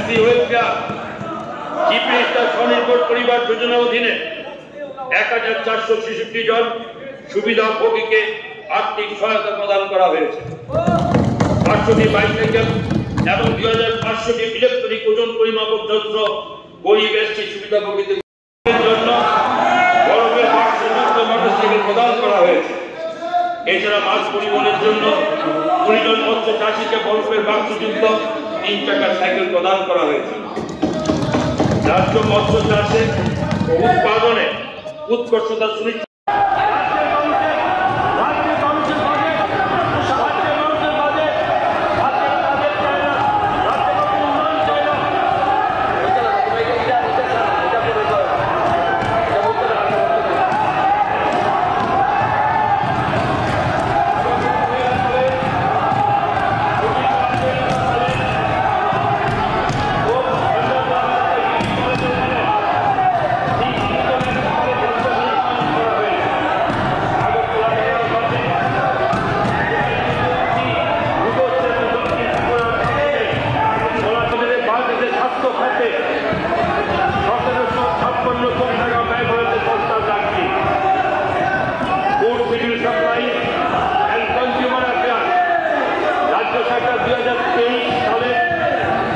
Chief minister স্বনির্ভর পরিবার যোজনা অধীনে 1466 জন সুবিধাভোগীকে আর্থিক সহায়তা প্রদান করা হয়েছে। 500টি বাইসাইকেল এবং 2500টি ইলেকট্রনিক ওজন পরিমাপক যন্ত্র গরিব এসটি সুবিধাভোগীদের জন্য বরফের বাক্সযুক্ত মোটরসাইকেল প্রদান করা হয়েছে। এছাড়া মাছ পরিবহনের জন্য 20 জন মৎস্য চাষীকে বরফের বাক্সযুক্ত 3 চাকার সাইকেল প্রদান করা হয়েছে। রাজ্য মৎস্য চাষে ও উৎপাদনে উৎকর্ষতা সুনিশ্চিত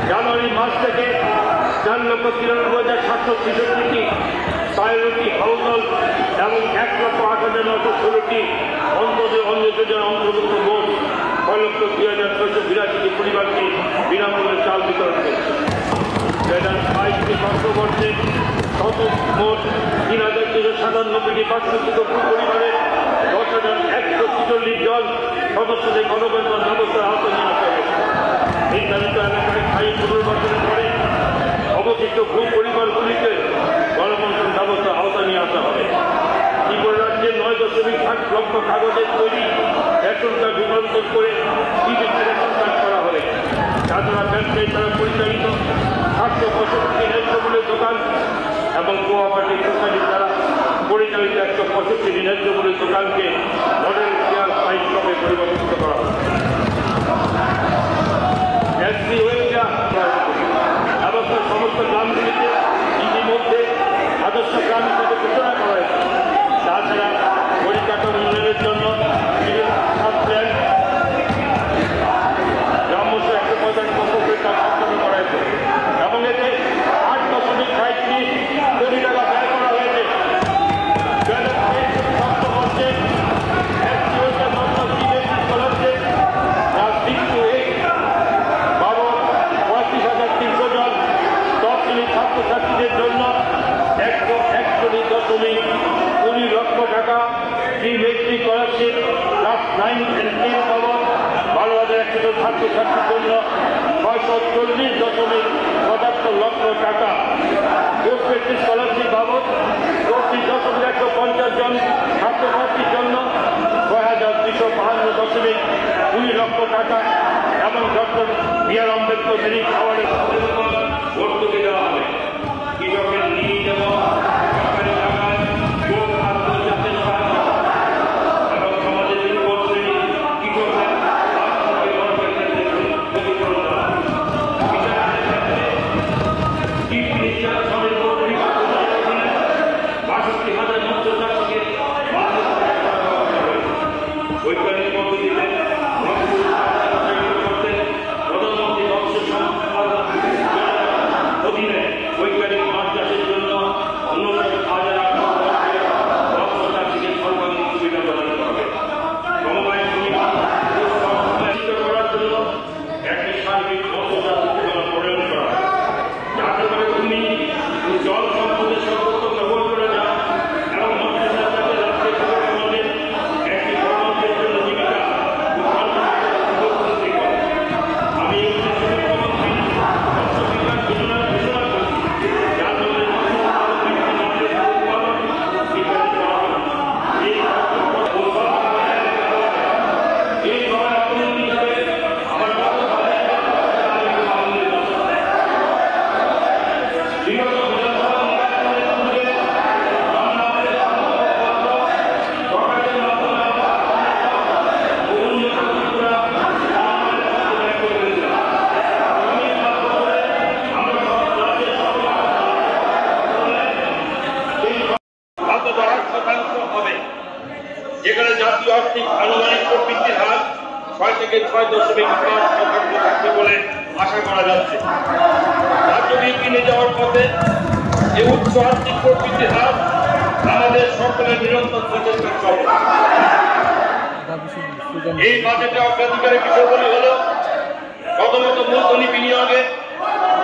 জানুয়ারি মাস থেকে 4,93,763টি পাইলটি হাউসল এবং 1,08,916টি অন্তর্জল অন্য যোজনা অন্তর্ভুক্ত মোট 6,02,682টি পরিবারকে বিনামূল্যে চাল বিতরণ করছে। 2022টি অর্থবর্ষে মোট 3,397টি বার্ষিক পরিবারে 10,146 জন সদস্যদের গণবেতন ব্যবস্থার আওতায় নিয়ে আসা হয়েছে। নির্ধারিত এলাকায় স্থায়ী পুনর্বাসনের পরে অবশিষ্ট ভূ পরিবারগুলিকে গণবন্টন ব্যবস্থার আওতায় নিয়ে আসা হবে। ত্রিপুরা রাজ্যে 9.8 লক্ষ কাগজের তৈরি রেশন কার্ড রূপান্তর করে ডিজিটাল রেশন কার্ড করা হবে। তাছাড়া ব্যবসায়ী দ্বারা পরিচালিত 765টি ন্যায্যমূল্যের দোকান এবং কোঅপারেটিভ সোসাইটির দ্বারা পরিচালিত 165টি ন্যায্যমূল্যের দোকানকে মডেল কেয়ার সাইট শপে পরিবর্তিত করা হবে। ব্যবস্থার সমস্ত গ্রামগুলিতে ইতিমধ্যে আদর্শ গ্রাম হিসেবে ঘোষণা করা হয়েছে। তাছাড়া পরিকাঠামো উন্নয়নের জন্য গ্রাম্য 145 প্রকল্পের কাজ সম্পন্ন করা হয়েছে এবং এতে 8.37 কোটি টাকা ব্যয় করা হয়েছে। ছাত্রছাত্রীদের জন্য 141.20 লক্ষ টাকা প্রি-মেট্রিক স্কলারশিপ ক্লাস 9 and 10 বাবদ 12,100 জন ছাত্রছাত্রীর জন্য 640.77 লক্ষ টাকা, পোস্ট-মেট্রিক স্কলারশিপ বাবদ 34,150 জন ছাত্রছাত্রীর জন্য 6,252.20 লক্ষ টাকা এবং ডক্টর বি.আর. আম্বেদকর মেরিট অ্যাওয়ার্ডের ভর্তুকি দেওয়া হবে। কৃষকের ঋণ এবং সরকারি টাকায় যোগ আত্মচাষের সাহায্য এবং সমাজের দুর্বল শ্রেণী কৃষকদের আর্থিক ক্ষেত্রে ক্ষতিপূরণ দেওয়া হবে। কৃষকদের ক্ষেত্রে চিফ মিনিস্টার স্বনির্ভর পরিবার যোজনার অধীনে 62,000 মৎস্য চাষীকে বৈজ্ঞানিক পদ্ধতিতে প্রধানমন্ত্রী মৎস্য সম্পদ থেকে 6.5% থাকবে বলে আশা করা যাচ্ছে। রাজ্যভিত্তিক কিনে যাওয়ার পথে যে উচ্চ আর্থিক প্রবৃদ্ধির হার আমাদের সরকারের নিরন্তর প্রচেষ্টার ফল। এই বাজেটে অগ্রাধিকারের বিষয়গুলি হল প্রথমত মূলধনী বিনিয়োগে,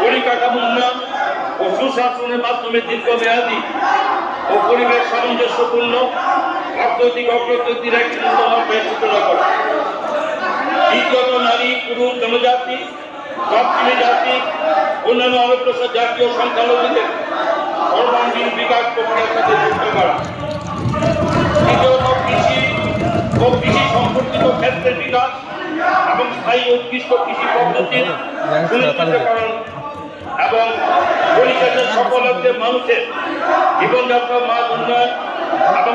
পরিকাঠামো উন্নয়ন ও সুশাসনের মাধ্যমে দীর্ঘমেয়াদী ও পরিবেশ সামঞ্জস্যপূর্ণ অর্থনৈতিক অগ্রগতির একটি নূতন অভ্যাস সূচনা করা। দ্বিতীয়ত নারী, পুরুষ, জনজাতি, তফসিলি জাতি, অন্যান্য অগ্রসর জাতীয় সংখ্যালঘুদের সর্বাঙ্গীন বিকাশ প্রক্রিয়ার সাথে যুক্ত করা। তৃতীয়ত কৃষি ও কৃষি সম্পর্কিত ক্ষেত্রের বিকাশ এবং স্থায়ী উৎকৃষ্ট কৃষি পদ্ধতির সুনিশ্চিতকরণ এবং পরিশেষে সকল মানুষের জীবনযাত্রার মান উন্নয়ন এবং